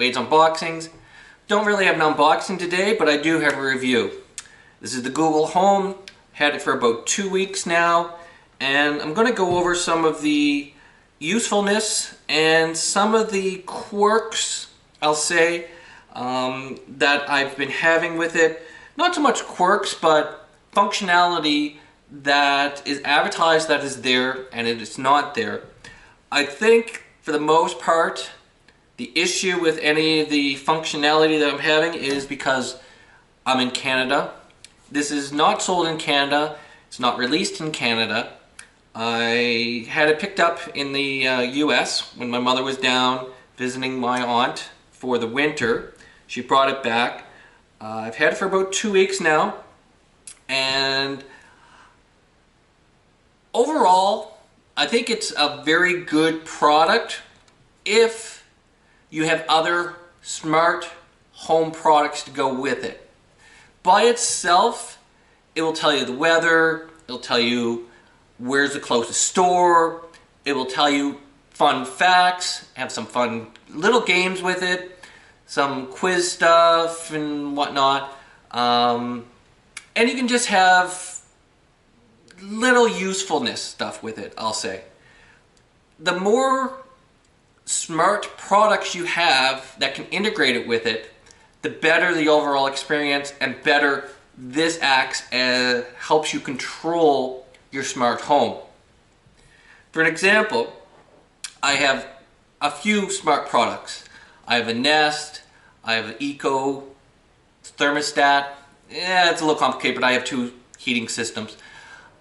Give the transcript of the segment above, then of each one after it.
Wade's Unboxings. Don't really have an unboxing today, but I do have a review. This is the Google Home. Had it for about 2 weeks now, and I'm going to go over some of the usefulness and some of the quirks, I'll say, that I've been having with it. Not so much quirks, but functionality that is advertised that is there and it is not there. I think for the most part the issue with any of the functionality that I'm having is because I'm in Canada. This is not sold in Canada. It's not released in Canada. I had it picked up in the US when my mother was down visiting my aunt for the winter. She brought it back. I've had it for about 2 weeks now, and overall I think it's a very good product if you have other smart home products to go with it. By itself, it will tell you the weather, it'll tell you where's the closest store, it will tell you fun facts, have some fun little games with it, some quiz stuff and whatnot, and you can just have little usefulness stuff with it, I'll say. The more smart products you have that can integrate it with it, the better the overall experience and better this acts and helps you control your smart home. For an example, I have a few smart products. I have a Nest, I have an Eco thermostat. Yeah, it's a little complicated, but I have 2 heating systems.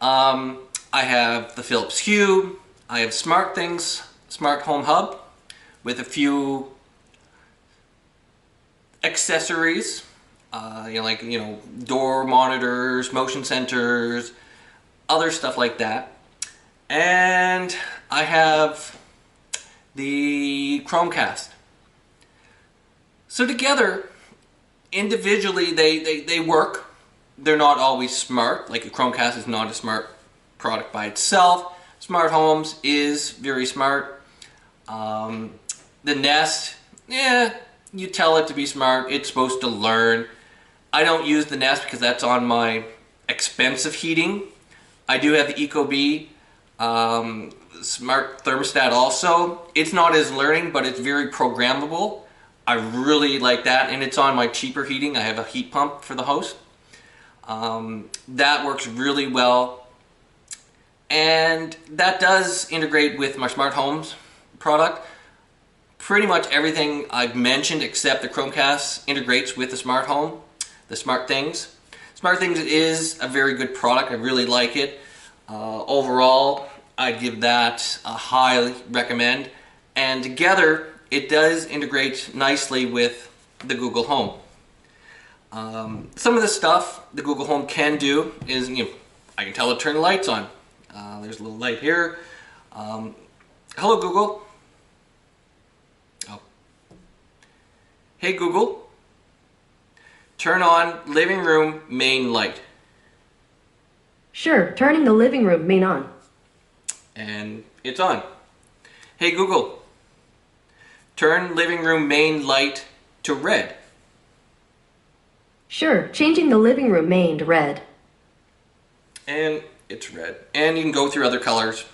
I have the Philips Hue, I have SmartThings, Smart Home Hub, with a few accessories, like door monitors, motion sensors, other stuff like that. And I have the Chromecast. So together, individually, they work. They're not always smart. Like a Chromecast is not a smart product by itself. Smart Homes is very smart. The Nest, yeah, you tell it to be smart. It's supposed to learn. I don't use the Nest because that's on my expensive heating. I do have the Ecobee smart thermostat also. It's not as learning, but it's very programmable. I really like that, and it's on my cheaper heating. I have a heat pump for the house. That works really well, and that does integrate with my smart homes product. Pretty much everything I've mentioned except the Chromecast integrates with the smart home, the SmartThings. SmartThings is a very good product. I really like it. Overall, I'd give that a high recommend, and together it does integrate nicely with the Google Home. Some of the stuff the Google Home can do is, I can tell it to turn the lights on. There's a little light here. Hello Google. Oh. Hey Google, turn on living room main light. Sure, turning the living room main on. And it's on. Hey Google, turn living room main light to red. Sure, changing the living room main to red. And it's red. And you can go through other colors.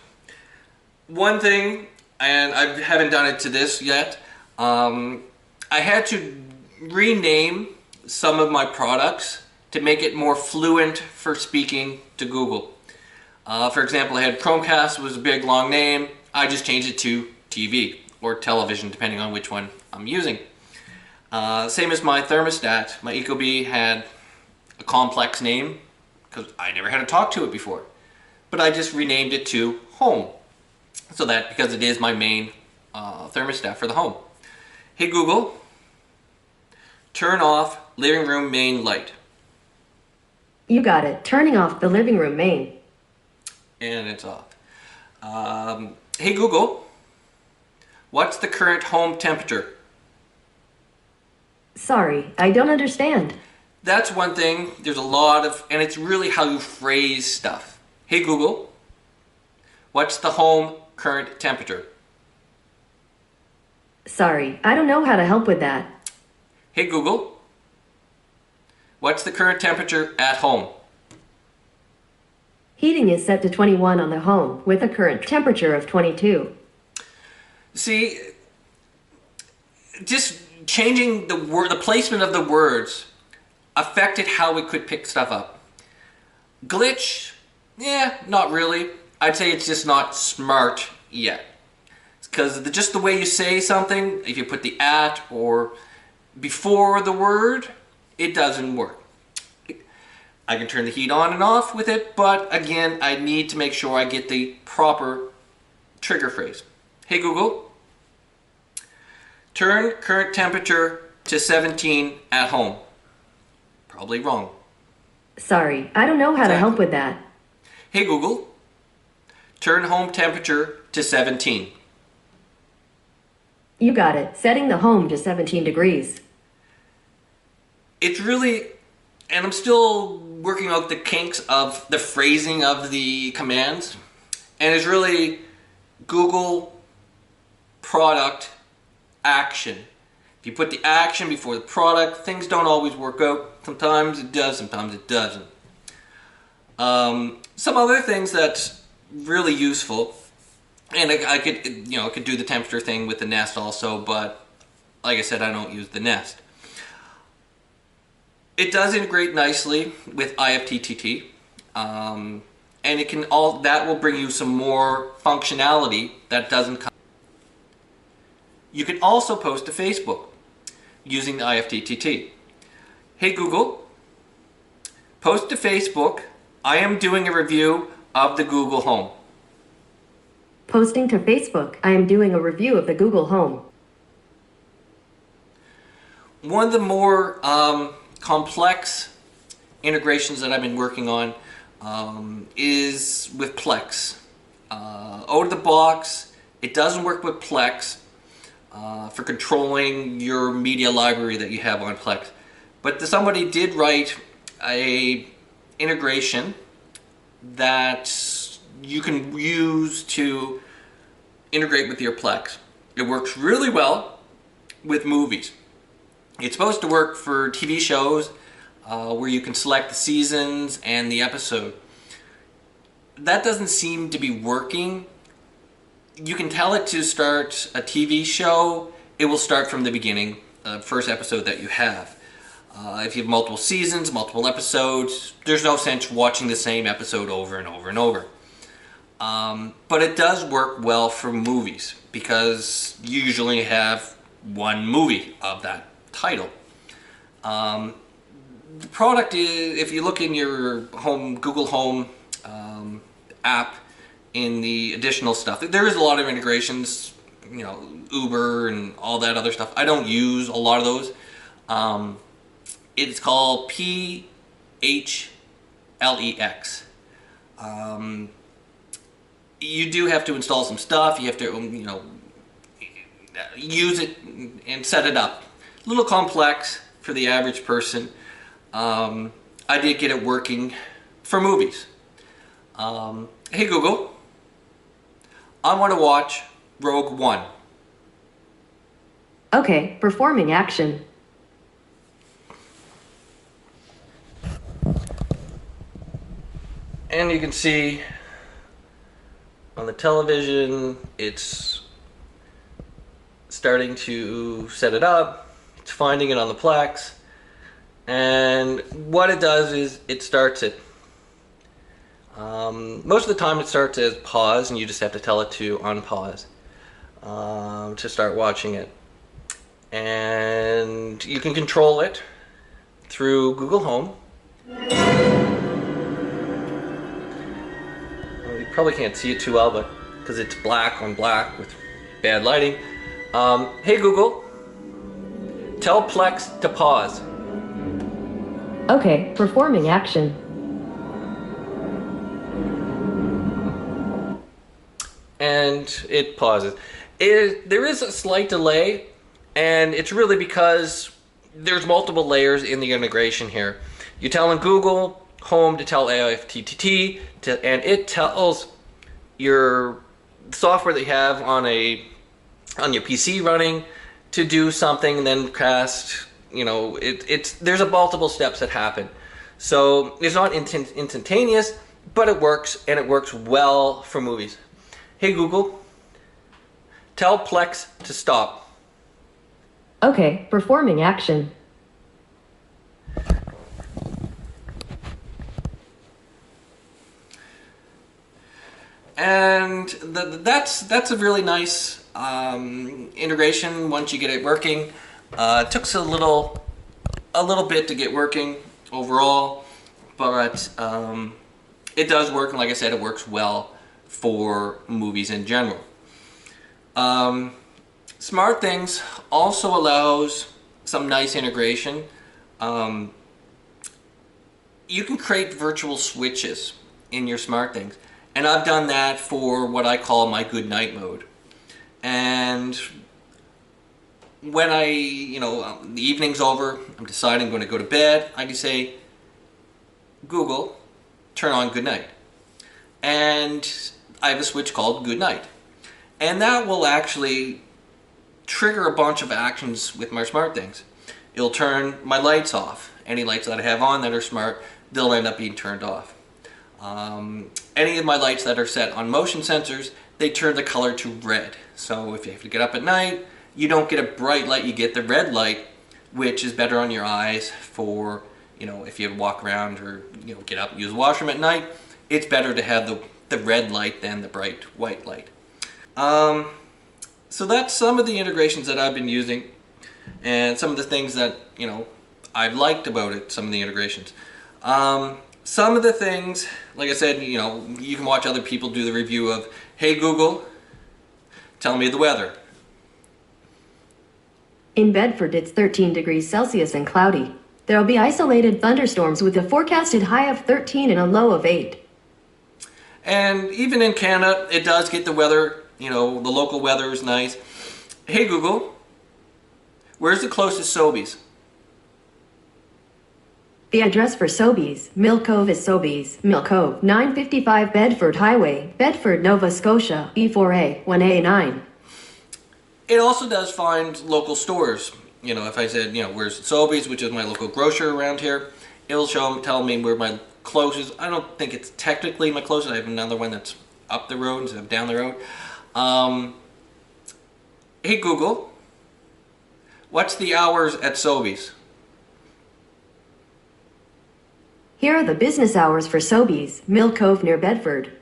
One thing, and I haven't done it to this yet, I had to rename some of my products to make it more fluent for speaking to Google. For example, I had Chromecast, was a big long name. I just changed it to TV or television, depending on which one I'm using. Same as my thermostat. My Ecobee had a complex name because I never had to talk to it before. But I just renamed it to Home. So that, because it is my main thermostat for the home. Hey Google, turn off living room main light. You got it. Turning off the living room main. And it's off. Hey Google, what's the current home temperature? Sorry, I don't understand. That's one thing. There's a lot of, and it's really how you phrase stuff. Hey Google, what's the home current temperature? Sorry, I don't know how to help with that. Hey Google, what's the current temperature at home? Heating is set to 21 on the home with a current temperature of 22. See, just changing the placement of the words affected how we could pick stuff up. Glitch, yeah, not really. I'd say it's just not smart yet. Because just the way you say something, if you put the at or before the word, it doesn't work. I can turn the heat on and off with it, but again, I need to make sure I get the proper trigger phrase. Hey Google, turn current temperature to 17 at home. Probably wrong. Sorry, I don't know how to help with that. Hey Google, turn home temperature to 17. You got it. Setting the home to 17 degrees. It's really, and I'm still working out the kinks of the phrasing of the commands, and it's really Google product action. If you put the action before the product, things don't always work out. Sometimes it does, sometimes it doesn't. Some other things that's really useful, and I could do the temperature thing with the Nest also, but like I said, I don't use the Nest. It does integrate nicely with IFTTT, and that will bring you some more functionality that doesn't come. You can also post to Facebook using the IFTTT. Hey Google, post to Facebook. I am doing a review of the Google Home. Posting to Facebook. I am doing a review of the Google Home. One of the more complex integrations that I've been working on is with Plex. Out of the box, it doesn't work with Plex for controlling your media library that you have on Plex. But somebody did write a integration that you can use to integrate with your Plex. It works really well with movies. It's supposed to work for TV shows where you can select the seasons and the episode. That doesn't seem to be working. You can tell it to start a TV show. It will start from the beginning, first episode that you have. If you have multiple seasons, multiple episodes, there's no sense watching the same episode over and over and over. But it does work well for movies because you usually have one movie of that title. The product is, if you look in your Google Home app, in the additional stuff, there is a lot of integrations, Uber and all that other stuff. I don't use a lot of those. It's called Plex. You do have to install some stuff. You have to, use it and set it up. A little complex for the average person. I did get it working for movies. Hey Google, I want to watch Rogue One. Okay, performing action. And you can see on the television, it's starting to set it up. It's finding it on the Plex. And what it does is it starts it. Most of the time it starts as pause, and you just have to tell it to unpause to start watching it. And you can control it through Google Home. Well, you probably can't see it too well, but because it's black on black with bad lighting. Hey Google, tell Plex to pause. Okay, performing action. And it pauses. There is a slight delay, and it's really because there's multiple layers in the integration here. You're telling Google Home to tell IFTTT, and it tells your software that you have on a on your PC running to do something and then cast, there's a multiple steps that happen. So it's not instantaneous, but it works, and it works well for movies. Hey Google, tell Plex to stop. Okay, performing action. And that's a really nice integration once you get it working. It took us a little bit to get working overall, but it does work, and like I said, it works well for movies in general. SmartThings also allows some nice integration. You can create virtual switches in your SmartThings, and I've done that for what I call my good night mode. And when the evening's over, I'm deciding I'm going to go to bed, I can say, Google, turn on good night. And I have a switch called good night. And that will actually trigger a bunch of actions with my SmartThings. It'll turn my lights off. Any lights that I have on that are smart, they'll end up being turned off. Any of my lights that are set on motion sensors, they turn the color to red. So if you have to get up at night, you don't get a bright light, you get the red light, which is better on your eyes for, if you walk around or, get up and use the washroom at night, it's better to have the red light than the bright white light. So that's some of the integrations that I've been using, and some of the things that, I've liked about it, some of the integrations. Some of the things, like I said, you can watch other people do the review of, hey Google, tell me the weather. In Bedford, it's 13 degrees Celsius and cloudy. There will be isolated thunderstorms with a forecasted high of 13 and a low of 8. And even in Canada, it does get the weather, the local weather is nice. Hey Google, where's the closest Sobeys? The address for Sobeys, Mill Cove is Sobeys, Mill Cove, 955 Bedford Highway, Bedford, Nova Scotia, E4A, 1A9. It also does find local stores. If I said, where's Sobeys, which is my local grocer around here, it'll tell me where my closest. I don't think it's technically my closest. I have another one that's up the road instead of down the road. Hey Google, what's the hours at Sobeys? Here are the business hours for Sobeys, Mill Cove near Bedford.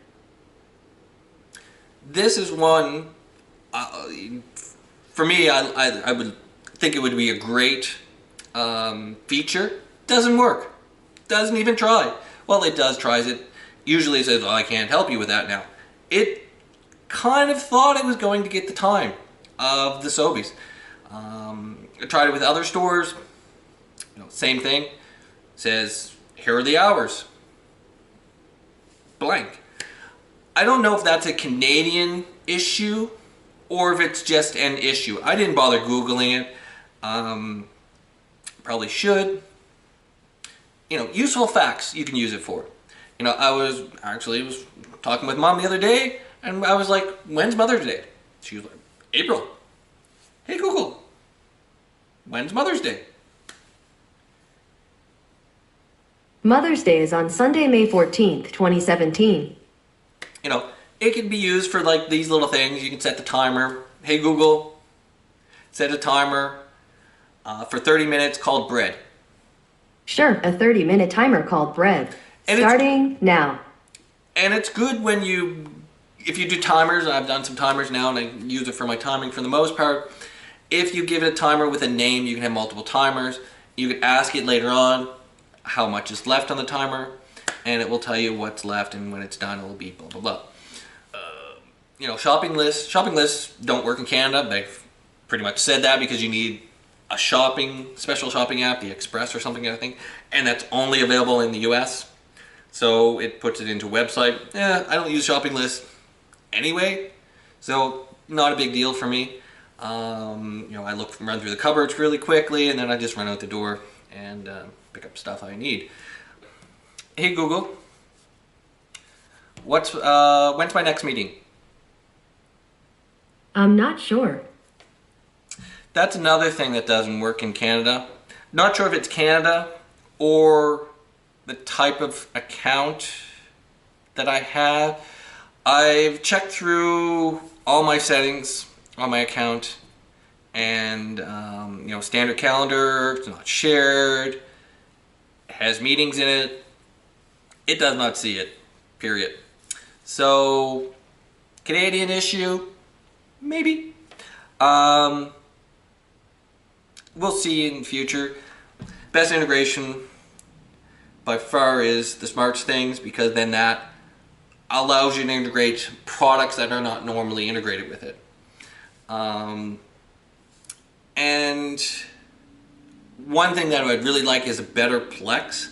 This is one, for me, I would think it would be a great feature. Doesn't work. Doesn't even try. Well, it does tries it. Usually it says, oh, I can't help you with that now. It kind of thought it was going to get the time of the Sobeys. I tried it with other stores. Same thing. It says, here are the hours. Blank. I don't know if that's a Canadian issue or if it's just an issue. I didn't bother Googling it. Probably should. Useful facts you can use it for. I was talking with Mom the other day, and I was like, when's Mother's Day? She was like, April. Hey Google, when's Mother's Day? Mother's Day is on Sunday, May 14th, 2017. It can be used for like these little things. You can set the timer. Hey Google, set a timer for 30 minutes called bread. Sure, a 30-minute timer called bread. And starting now. And it's good if you do timers. I've done some timers now, and I use it for my timing for the most part. If you give it a timer with a name, you can have multiple timers. You can ask it later on how much is left on the timer, and it will tell you what's left, and when it's done, it will be blah, blah, blah. Shopping lists. Shopping lists don't work in Canada. They've pretty much said that because you need a special shopping app, the Express or something, I think, and that's only available in the US. So it puts it into a website. I don't use shopping lists anyway, so not a big deal for me. I run through the cupboards really quickly, and then I just run out the door and pick up stuff I need. Hey Google, when's my next meeting? I'm not sure. That's another thing that doesn't work in Canada. Not sure if it's Canada or the type of account that I have. I've checked through all my settings on my account, and standard calendar, it's not shared, has meetings in it. It does not see it, period. So, Canadian issue, maybe. We'll see in the future. Best integration by far is the Smarts things, because then that allows you to integrate products that are not normally integrated with it. And one thing that I would really like is a better Plex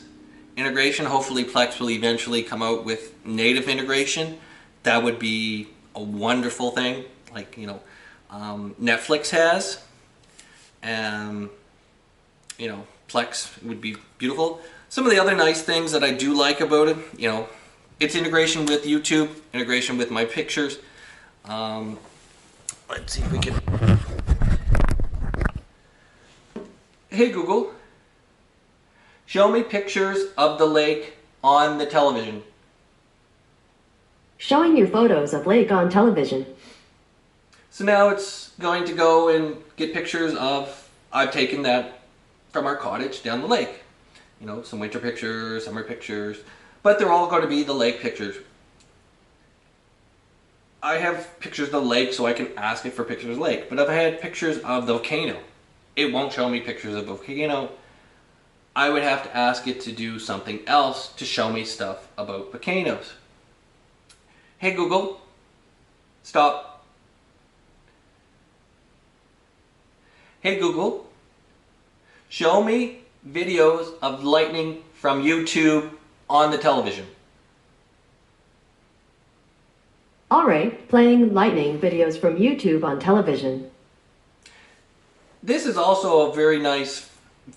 integration. Hopefully Plex will eventually come out with native integration. That would be a wonderful thing, like Netflix has. Plex would be beautiful. Some of the other nice things that I do like about it, it's integration with YouTube, integration with my pictures. Let's see if we can. Hey Google, show me pictures of the lake on the television. Showing you photos of lake on television. So now it's going to go and get pictures of, I've taken that from our cottage down the lake. Some winter pictures, summer pictures, but they're all going to be the lake pictures. I have pictures of the lake, so I can ask it for pictures of the lake. But if I had pictures of the volcano, it won't show me pictures of the volcano. I would have to ask it to do something else to show me stuff about volcanoes. Hey Google, stop. Hey Google, show me videos of lightning from YouTube on the television. Alright, playing lightning videos from YouTube on television. This is also a very nice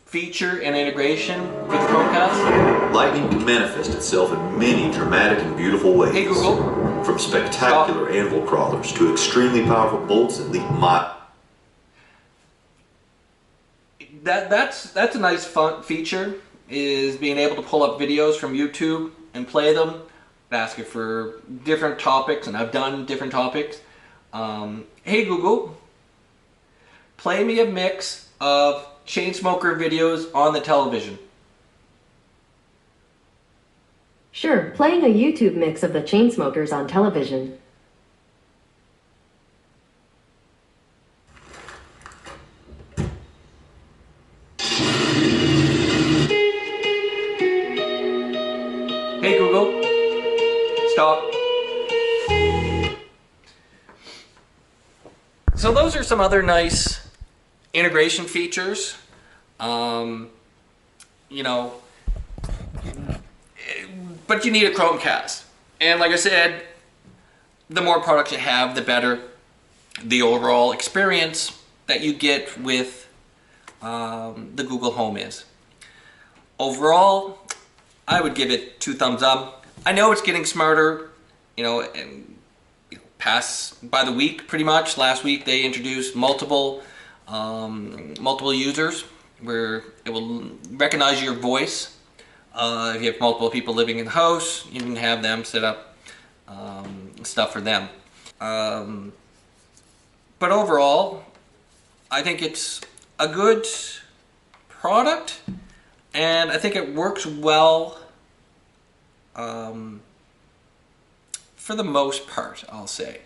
feature and integration for the Chromecast. Lightning can manifest itself in many dramatic and beautiful ways. Hey Google. From spectacular anvil crawlers to extremely powerful bolts that leap miles. That's a nice fun feature, is being able to pull up videos from YouTube and play them. Ask it for different topics, and I've done different topics. Hey Google, play me a mix of Chainsmoker videos on the television. Sure, playing a YouTube mix of the Chainsmokers on television. Hey Google, stop. So those are some other nice integration features. But you need a Chromecast. And like I said, the more products you have, the better the overall experience that you get with the Google Home is. Overall, I would give it 2 thumbs up. I know it's getting smarter, and pass by the week pretty much. Last week they introduced multiple users where it will recognize your voice. If you have multiple people living in the house, you can have them set up stuff for them. But overall, I think it's a good product, and I think it works well for the most part, I'll say.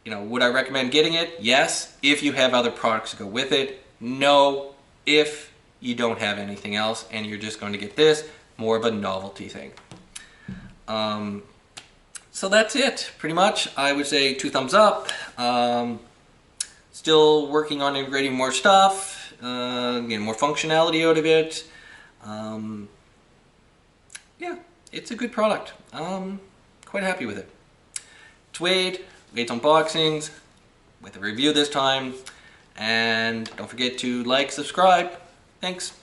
Would I recommend getting it? Yes, if you have other products to go with it. No, if you don't have anything else and you're just going to get this, more of a novelty thing. So that's it, pretty much. I would say 2 thumbs up. Still working on integrating more stuff, getting more functionality out of it. Yeah, it's a good product. Quite happy with it. It's Wade's Unboxings, with a review this time. And don't forget to like, subscribe. Thanks.